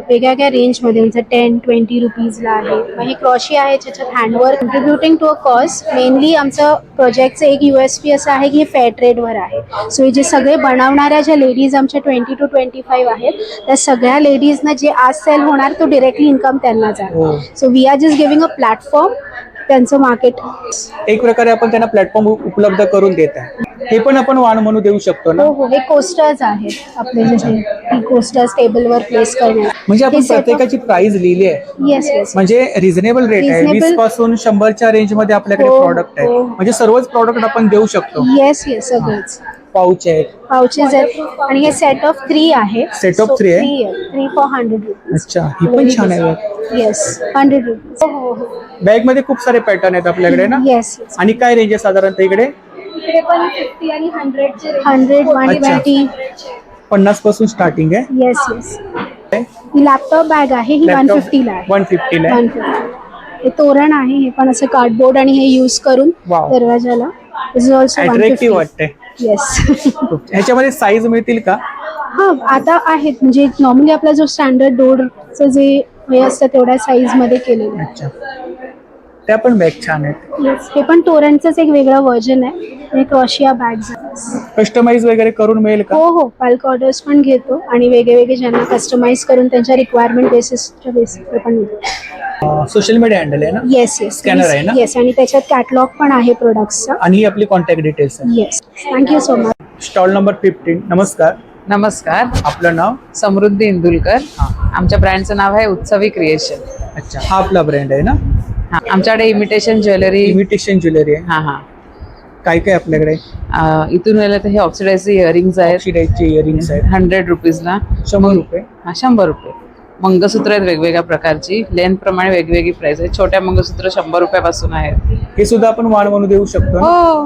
वेगवेगळ्या रेंजमध्ये म्हणजे 10-20 रुपीजला आहे. मग हे क्रॉशी आहे ज्याच्यात handwork. Contributing to a cause. Mainly आमचं प्रोजेक्टचं एक USP असं आहे की हे फेअर ट्रेडवर आहे. सो हे जे सगळे बनवणाऱ्या ज्या लेडीज आमच्या 20 to 25 आहेत त्या सगळ्या लेडीजना जे आज सेल होणार तो डिरेक्टली इन्कम त्यांना जाणार. So we are just giving a platform त्यांचं मार्केट. एक प्रकारे आपण त्यांना प्लॅटफॉर्म उपलब्ध करून देत आहे. हे पण आपण वाण म्हणून देऊ शकतो ना. हो, हे कोस्टर्स आहेत आपले जसे कोस्टर्स टेबलवर प्लेस करण्यात. म्हणजे आपण प्रत्येकाची प्राइस लिहिली आहे. येस. म्हणजे रिझनेबल रेट आहे. 20 पासून 100च्या रेंज मध्ये आपल्याकडे प्रॉडक्ट आहे. म्हणजे सर्वच प्रॉडक्ट आपण देऊ शकतो. येस सगळेच. पाउच आहेत, पाउचेस आहेत आणि हे सेट ऑफ 3 आहे. सेट ऑफ 3 आहे. 3 for 100 रुपीज. अच्छा, ही पण छान आहे. Yes, 100 rupees. हो. बॅग मध्ये खूप सारे पॅटर्न आहेत आपल्याकडे ना. येस. आणि काय रेंज आहे साधारणतः इकडे? इकडे पण 50 आणि 100 120. 50 पासून स्टार्टिंग आहे. येस. ही लॅपटॉप बॅग आहे. ही 150 ला आहे. 150 ला आहे. 150. हे तोरण आहे. हे पण असं कार्डबोर्ड आणि हे यूज करून Wow. दरवाजाला. दिस इज ऑल्सो अट्रॅक्टिव्ह वाटते. येस. ह्याच्यामध्ये साईज मिळतील का? हा, आता आहेत. म्हणजे नॉर्मली आपला जो स्टँडर्ड डोरचं जे हे असतं तेवढ्या साईज मध्ये केलेलं आहे. अच्छा, त्या पण बॅग छान आहेत. येस. हे पण तोरणचंच एक वेगळं व्हर्जन आहे. हे क्रॉशिया बॅग्स. कस्टमाइज वगैरे करून मिळेल का? हो, बल्क ऑर्डर्स पण घेतो आणि वेगळे ज्यांना कस्टमाइज करून त्यांच्या रिक्वायरमेंट बेसिसच्या बेसिसवर पण घेतो. सोशल मीडिया हँडल आहे ना. येस. स्कॅनर आहे ना. येस, आणि त्याच्यात कॅटलॉग पण आहे प्रोडक्ट्सचा. आणि ही आपली कॉन्टॅक्ट डिटेल्स आहे. Yes. Thank you so much. Stall number 15. नमस्कार. नमस्कार. आपलं नाव? समृद्धी इंदुलकर. आमच्या ब्रँडचं नाव आहे उत्सवी क्रिएशन. अच्छा, हा आपला ब्रँड आहे ना. हा, आमच्याकडे इमिटेशन ज्वेलरी ज्वेलरी आहे. हा काय काय आपल्याकडे? इथून गेलं तर हे ऑक्सिडाइजचे इयरिंग्स आहेत. ऑक्सिडाइजचे इयरिंग्स आहेत. 100 रुपीजला. 100 रुपये. 100 रुपये. मंगळसूत्र आहेत वेगवेगळ्या प्रकारची. लेंथ प्रमाणे वेगवेगळी प्राइस आहे. छोट्या मंगळसूत्र 100 रुपयापासून आहेत. हे सुद्धा आपण वाण म्हणून देऊ शकतो. हो,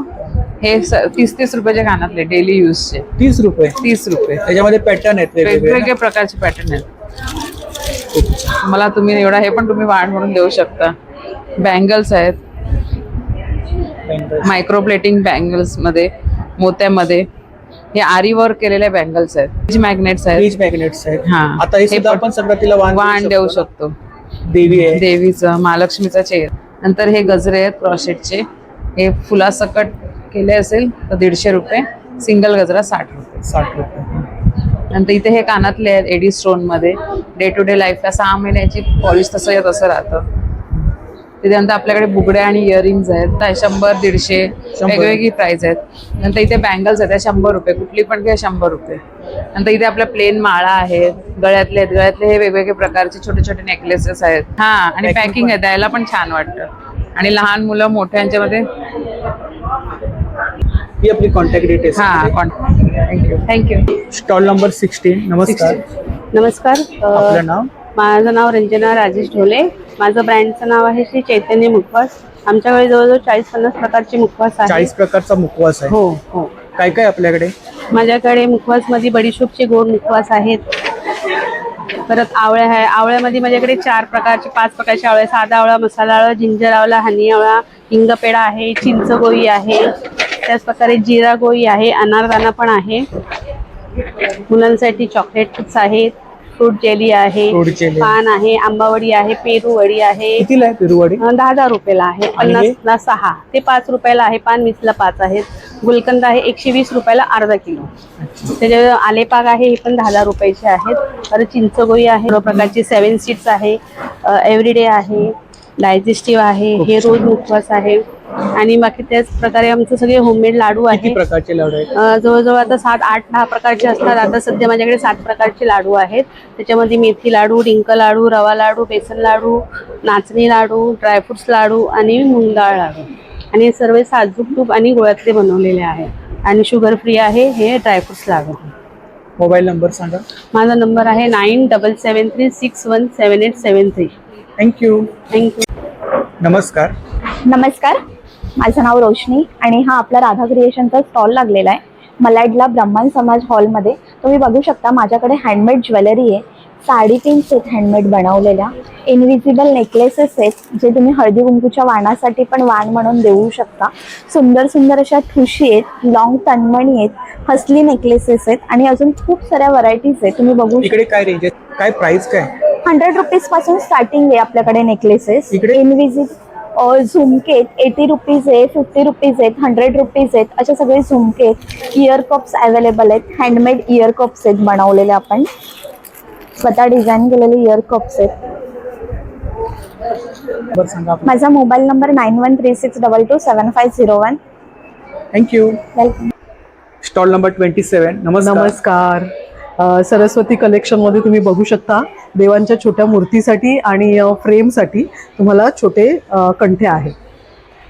हे 30 रुपयाच्या कानातले डेली यूजचे. 30 रुपये. 30 रुपये. त्याच्यामध्ये पॅटर्न आहेत वेगवेगळे प्रकारचे पॅटर्न आहेत. मला तुम्ही एवढा हे पण तुम्ही वाण म्हणून देऊ शकता. बँगल्स आहेत. मायक्रो प्लेटिंग बँगल्स मध्ये मोत्यामध्ये हे आरी वर्क केलेल्या बँगल्स आहेत. फ्रीज मॅग्नेट्स आहेत. हा, आता हे सुद्धा आपण संक्रांतीला वाण देऊ शकतो. देवी आहे. देवीचं, महालक्ष्मीचा चेअर. नंतर हे गजरे आहेत क्रॉशेटचे. हे फुलासकट केले असेल तर 150 रुपये. सिंगल गजरा 60 रुपये. 60 रुपये. नंतर इथे हे कानातले आहेत एडी स्टोन मध्ये. डे टू डे लाईफला 6 महिन्याची पॉलिश तसं राहतं. त्याच्यानंतर आपल्याकडे बुगडे आणि इयरिंग्स आहेत. 100, 150 वेगवेगळी प्राइस आहेत. नंतर इथे बँगल्स आहेत 100 रुपये. कुठली पण घ्या 100 रुपये. नंतर इथे आपल्या प्लेन माळा आहेत. गळ्यातले हे वेगवेगळे प्रकारचे छोटे छोटे नेकलेसेस आहेत. हा, आणि पॅकिंग आहे, द्यायला पण छान वाटतं. आणि लहान मुलं मोठ्यांच्या मध्ये. ही आपली कॉन्टॅक्ट डिटेल्स. हा, थँक्यू. Stall number 16. नमस्कार. नमस्कार. आपलं नाव? माझं नाव रंजना राजेश ढोले. माझं ब्रँडचं नाव आहे श्री चैतन्य मुखवास. आमच्याकडे जवळजवळ 40-50 प्रकारचे मुखवास आहेत. 40 प्रकारचा मुखवास आहे. हो. काय काय आपल्याकडे? माझ्याकडे मुखवासमध्ये बडीशोपचे गोड मुखवास आहेत. परत आवळ्या आहे. आवळ्यामध्ये माझ्याकडे 4 प्रकारचे 5 प्रकारचे आवळे. साधा आवळा, मसाला आवळा, जिंजर आवळा, हनी आवळा, हिंगपेडा आहे, चिंचगोळी आहे. त्याच प्रकारे जिरा गोळी आहे. अनारदाना पण आहे. मुलांसाठी चॉकलेट चिप्स आहेत. फ्रूट जेली आहे, फ्रूट जेली. पान आहे, आंबावडी आहे, पेरू वडी आहे. कितीला आहे पेरूवाडी? 10 रुपयाला आहे, आणि हे? 50ला 6, ते 5 रुपयाला आहे, पान 20ला 5 आहेत. गुलकंद आहे 120 रुपयाला अर्धा किलो. त्याच्या आलेपाक आहे, हे पण 10 रुपयाचे आहेत. परत चिंचगोळी आहे, सर्व प्रकारची 7 सीड्स आहे, एव्हरीडे आहे, डायजेस्टिव्ह आहे, हे रोज मुखवास आहे. आणि बाकी त्याच प्रकारे आमचे सगळे होममेड लाडू किती आहेत. प्रकारचे लाडू आहेत? जवळजवळ आता 7, 8, 10 प्रकारचे असतात. आता सध्या माझ्याकडे 7 प्रकारचे लाडू आहेत. त्याच्यामध्ये मेथी लाडू, डिंक लाडू, रवा लाडू, बेसन लाडू, नाचणी लाडू, ड्रायफ्रुट्स लाडू आणि मूग डाळ लाडू. आणि हे सर्व साजूक तूप आणि गुळातले बनवलेले आहे. आणि शुगर फ्री आहे हे ड्रायफ्रुट्स लाडू. मोबाईल नंबर सांगा. माझा नंबर आहे 9773617873. थँक्यू. नमस्कार. नमस्कार, माझं नाव रोशनी आणि हा आपला राधा क्रिएशनचा स्टॉल लागलेला आहे मलाडला ब्राह्मण समाज हॉलमध्ये. तुम्ही बघू शकता माझ्याकडे हँडमेड ज्वेलरी आहे, साडीपिन्स आहेत हँडमेड बनवलेल्या, इनविजिबल नेकलेसेस आहेत जे तुम्ही हळदी कुंकूच्या वाणासाठी पण वाण म्हणून देऊ शकता. सुंदर सुंदर अशा ठुशी आहेत, लॉंग तन्मणी आहेत, हसली नेकलेसेस आहेत आणि अजून खूप साऱ्या व्हरायटीज आहेत. तुम्ही बघू इकडे काय रेंज आहे, काय प्राइस काय? 100 रुपीज पासून स्टार्टिंग आहे आपल्याकडे नेकलेसेस. इकडे? झुमके 80 रुपीज आहे, 50 रुपीज आहेत, 100 रुपीज आहेत, असे सगळे झुमके आहेत. इयर कप्स अवेलेबल आहेत, हँडमेड इयर कप्स आहेत बनवलेले, आपण स्वतः डिझाईन केलेले इयर कप्स आहेत. माझा mobile number 9136227501. Thank you. Welcome. Stall number 27. नमस्कार. सरस्वती कलेक्शनमध्ये तुम्ही बघू शकता देवांच्या छोट्या मूर्तीसाठी आणि फ्रेमसाठी तुम्हाला छोटे कंठे आहेत.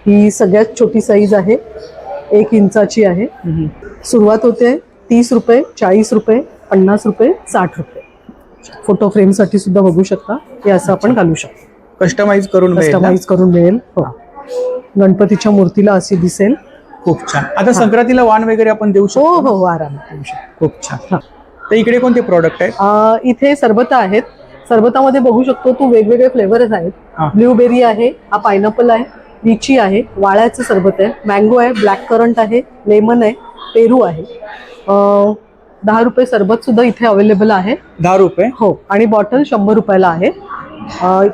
ही सगळ्यात छोटी साईज आहे, 1 इंचाची आहे. सुरुवात होते 30 रुपये, 40 रुपये, 50 रुपये, 60 रुपये. फोटो फ्रेमसाठी सुद्धा बघू शकता. हे असं आपण घालू शकतो. कस्टमाइज करून मिळेल. हो, गणपतीच्या मूर्तीला अशी दिसेल. खूप छान. आता संक्रांतीला वाण वगैरे आपण देऊ शकतो? हो, आरामात देऊ शकतो. खूप छान. तर इकडे कोणते प्रोडक्ट आहेत? इथे सरबता आहेत. सरबतामध्ये बघू शकतो तू वेगवेगळे फ्लेवर्स आहेत. ब्लूबेरी आहे, हा पायनॅपल आहे, लिची आहे, वाळ्याचं सरबत आहे, मँगो आहे, ब्लॅक करंट आहे, लेमन आहे, पेरू आहे. 10 रुपये सरबत सुद्धा इथे अवेलेबल आहे. 10 रुपये? हो. आणि बॉटल 100 रुपयाला आहे.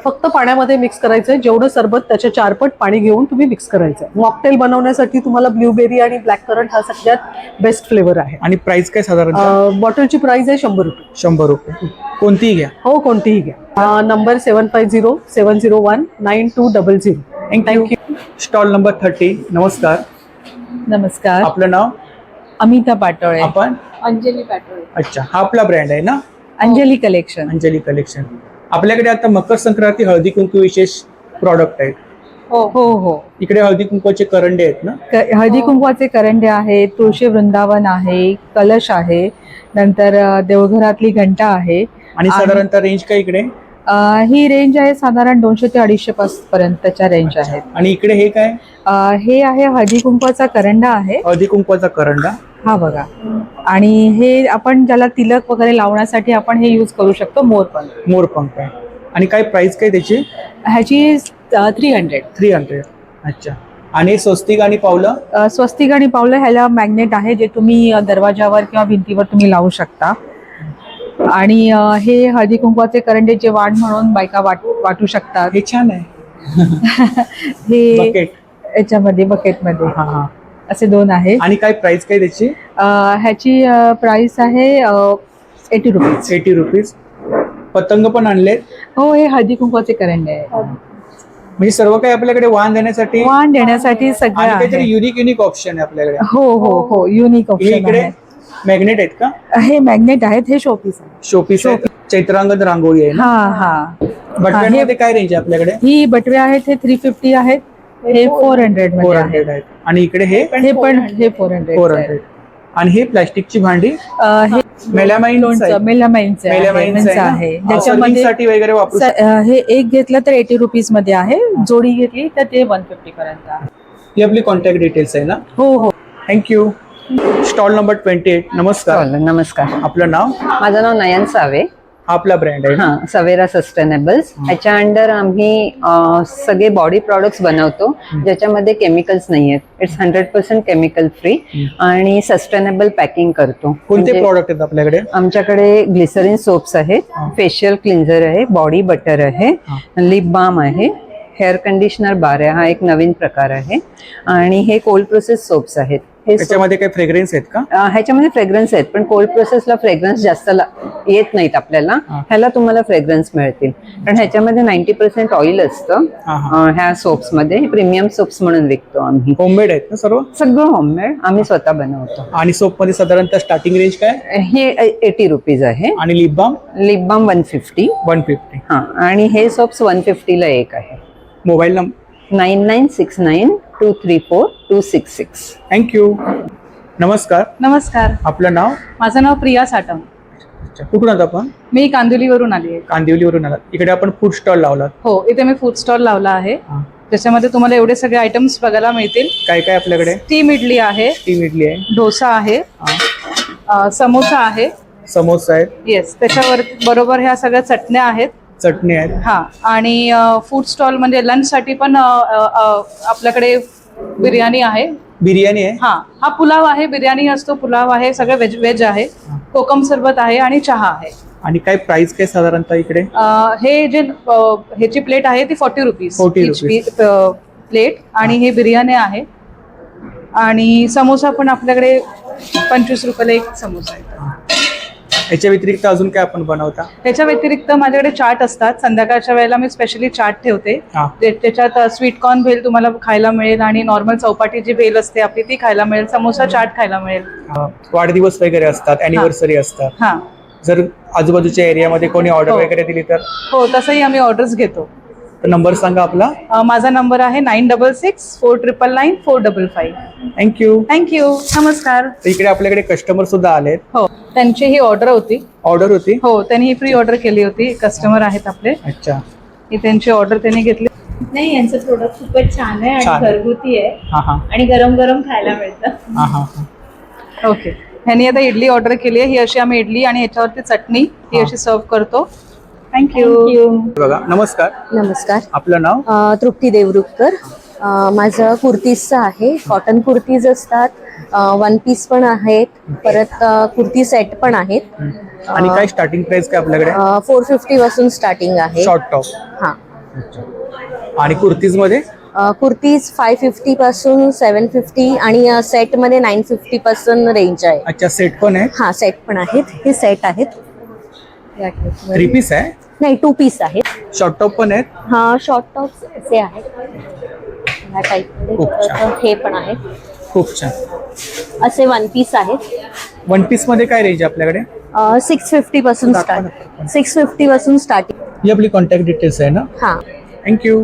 फक्त पाण्यामध्ये मिक्स करायचं आहे. जेवढं सरबत त्याच्या 4 पट पाणी घेऊन तुम्ही मिक्स करायचं आहे. मॉकटेल बनवण्यासाठी तुम्हाला ब्लूबेरी आणि ब्लॅक करंट हा सगळ्यात बेस्ट फ्लेवर आहे. आणि प्राइस काय साधारण? बॉटलची प्राइस आहे 100 रुपये. 100 रुपये. कोणतीही घ्या? हो, कोणतीही घ्या. नंबर 7507019200. थँक्यू. Stall number 30. नमस्कार. नमस्कार. आपलं नाव? अमिता पाटोळे. आपण? अंजली पाटोळे. अच्छा, हा आपला ब्रँड आहे ना? अंजली कलेक्शन. अंजली कलेक्शन. आपल्याकडे आता मकर संक्रांती हळदी कुंकू विशेष प्रॉडक्ट आहेत. हो. इकडे हळदी कुंकूचे करंडे आहेत ना? हळदी कुंकवाचे करंडे आहेत, तुळशी वृंदावन आहे, कलश आहे, नंतर देवघरातली घंटा आहे. आणि साधारणतः रेंज काय इकडे? ही रेंज आहे साधारण 200 ते 250 पर्यंतच्या रेंज आहेत. आणि इकडे हे काय? हे आहे हळदी कुंकवाचा करंडा आहे. हळदी कुंकवाचा करंडा. हा बघा. आणि हे आपण ज्याला तिलक वगैरे लावण्यासाठी आपण हे यूज करू शकतो. मोरपंख आहे. आणि काय प्राइस काय त्याची? ह्याची 300. अच्छा. आणि स्वस्तिक आणि पावलं? स्वस्तिक आणि पावलं ह्याला मॅग्नेट आहे जे तुम्ही दरवाजावर किंवा भिंतीवर तुम्ही लावू शकता. आणि हे हळदी कुंकवाचे करंडे जे वाण म्हणून बायका वाटू शकतात. हे छान आहे. हे बकेट याच्यामध्ये बकेटमध्ये हा असे 2 आहेत. आणि काय प्राइस काय त्याची? ह्याची प्राइस आहे 80 रुपीज. 80 रुपीज. पतंग पण आणले? हो, हे हळदी कुंकवाचे करंडे आहे. म्हणजे सर्व काही आपल्याकडे वाण देण्यासाठी सगळं आणि काहीतरी युनिक ऑप्शन आहे आपल्याकडे. हो, युनिक ऑप्शन. इकडे मॅग्नेट आहेत का? हे मॅग्नेट आहेत. हे शोपीस आहे. चैत्रांगण रांगोळी आहे ना? हा. बटव्यांमध्ये काय रेंज आहे आपल्याकडे? ही बटवे आहेत, हे 350 आहेत, हे 400 मध्ये आहेत. आणि इकडे हे पण 400. आणि हे प्लास्टिकची भांडी? हे मेलामाईनचं आहे. त्याच्यामध्ये वगैरे वापरू. हे एक घेतलं तर 80 रुपीज मध्ये आहे, जोडी घेतली तर ते 150 पर्यंत आहे. ही आपली कॉन्टॅक्ट डिटेल्स आहे ना? हो. थँक्यू. Stall number 28. नमस्कार. नमस्कार. आपलं नाव? माझं नाव नयन सावे. आपला ब्रँड आहे ना? हां, सवेरा सस्टेनेबल्स. ह्याच्या अंडर आम्ही सगळे बॉडी प्रॉडक्ट्स बनवतो ज्याच्यामध्ये केमिकल्स नाही आहेत. इट्स 100% केमिकल फ्री आणि सस्टेनेबल पॅकिंग करतो. कोणते म्हणजे प्रॉडक्ट आहेत आपल्याकडे? आमच्याकडे ग्लिसरीन सोप्स आहेत, फेशियल क्लिन्झर आहे, बॉडी बटर आहे, लिप बाम आहे, हेअर कंडिशनर बार आहे, हा एक नवीन प्रकार आहे, आणि हे कोल्ड प्रोसेस सोप्स आहेत. हे त्याच्यामध्ये काही फ्रेग्रन्स आहेत का? ह्याच्यामध्ये फ्रेग्रन्स आहेत, पण कोल्ड प्रोसेसला फ्रेग्रन्स जास्त येत नाहीत आपल्याला. ह्याला तुम्हाला फ्रेग्रन्स मिळतील, कारण ह्याच्यामध्ये 90% ऑइल असतं. ह्या सोप्स मध्ये प्रीमियम सोप्स म्हणून विकतो आम्ही. होममेड आहेत ना सर्व? सगळं होममेड आम्ही स्वतः बनवतो. आणि सोप मध्ये साधारणतः स्टार्टिंग रेंज काय? हे 80 रुपीज आहे. आणि लिप बाम? Lip balm 150. 150. हा, आणि हे सोप्स 150 ला एक आहे. Mobile number? 9969234266. थँक्यू. नमस्कार. नमस्कार, आपलं नाव? माझं नाव प्रिया साटम. कुठून आहात आपण? मी कांदिवलीवरून आली आहे. कांदिवलीवरून आलात. इकडे आपण फूड स्टॉल लावलात. हो, इथे मी फूड स्टॉल लावला आहे. ज्याच्यामध्ये तुम्हाला एवढे सगळे आयटम्स बघायला मिळतील. काय काय आपल्याकडे? स्टीम इडली आहे, स्टीम इडली आहे, डोसा आहे, समोसा आहे. समोसा आहेत. येस, त्याच्यावर बरोबर ह्या सगळ्या चटण्या आहेत. चटणी आहेत. हा, आणि फूड स्टॉल म्हणजे लंच साठी पण आपल्याकडे बिर्याणी आहे. बिर्याणी आहे? हा पुलाव आहे, बिर्याणी असतो, पुलाव आहे, सगळं व्हेज आहे, कोकम सरबत आहे आणि चहा आहे. आणि काय प्राइस काय साधारणतः इकडे? हे जे ह्याची प्लेट आहे ती 40 रुपीज 40 प्लेट. आणि हे बिर्याणी आहे, आणि समोसा पण आपल्याकडे 25 रुपयाला एक समोसा आहे. याच्या व्यतिरिक्त अजून काय आपण बनवता? त्याच्या व्यतिरिक्त माझ्याकडे चाट असतात. संध्याकाळच्या वेळेला मी स्पेशली चाट ठेवते. त्याच्यात स्वीट कॉर्न भेल तुम्हाला खायला मिळेल, आणि नॉर्मल चौपाटी जी भेल असते आपली ती खायला मिळेल, समोसा चाट खायला मिळेल. वाढदिवस वगैरे असतात, अॅनिव्हर्सरी असतात. जर आजूबाजूच्या एरियामध्ये कोणी ऑर्डर वगैरे दिली तर? हो, तसंही आम्ही ऑर्डर्स घेतो. तर नंबर सांगा आपला. माझा नंबर आहे 9664999455. थँक्यू. नमस्कार. इकडे आपल्याकडे कस्टमर सुद्धा आलेत. हो, त्यांची ही ऑर्डर होती. ऑर्डर होती? हो, त्यांनी ही फ्री ऑर्डर केली होती. कस्टमर आहेत आपले. अच्छा. ही त्यांची ऑर्डर त्यांनी घेतली. नाही, यांचं प्रोडक्ट खूपच छान आहे छान. आणि घरगुती आहे आणि गरम गरम खायला मिळतं. ओके, ह्यांनी आता इडली ऑर्डर केली आहे. ही अशी आम्ही इडली आणि ह्याच्यावरती चटणी ही अशी सर्व करतो. थँक्यू. बघा, नमस्कार. नमस्कार. आपलं नाव? तृप्ती देवरुखकर. माझं कुर्तीजचं आहे. कॉटन कुर्तीज असतात, वन पीस पण आहेत, परत कुर्ती सेट पण आहेत. आणि काय स्टार्टिंग प्राइस काय आपल्याकडे? 450 पासून स्टार्टिंग आहे. Short top? हा. आणि कुर्तीज मध्ये? कुर्तीज 550 पासून 750 आणि सेट मध्ये 950 पासून रेंज आहे. अच्छा, सेट पण आहे? हा, सेट पण आहेत. हे सेट आहेत. 3 पीस आहे? नाही, 2 पीस आहेत. शॉर्ट टॉप पण आहेत? हा, शॉर्ट टॉप्स असे आहेत. ह्या टाईप खूप छान. हे पण आहेत. खूप छान. असे वन पीस आहेत. वन पीस मध्ये काय रेंज आपल्याकडे? 650 पासून स्टार्ट. 650 पासून स्टार्टिंग. ही आपली कॉन्टॅक्ट डिटेल्स आहे ना? हा. थँक्यू.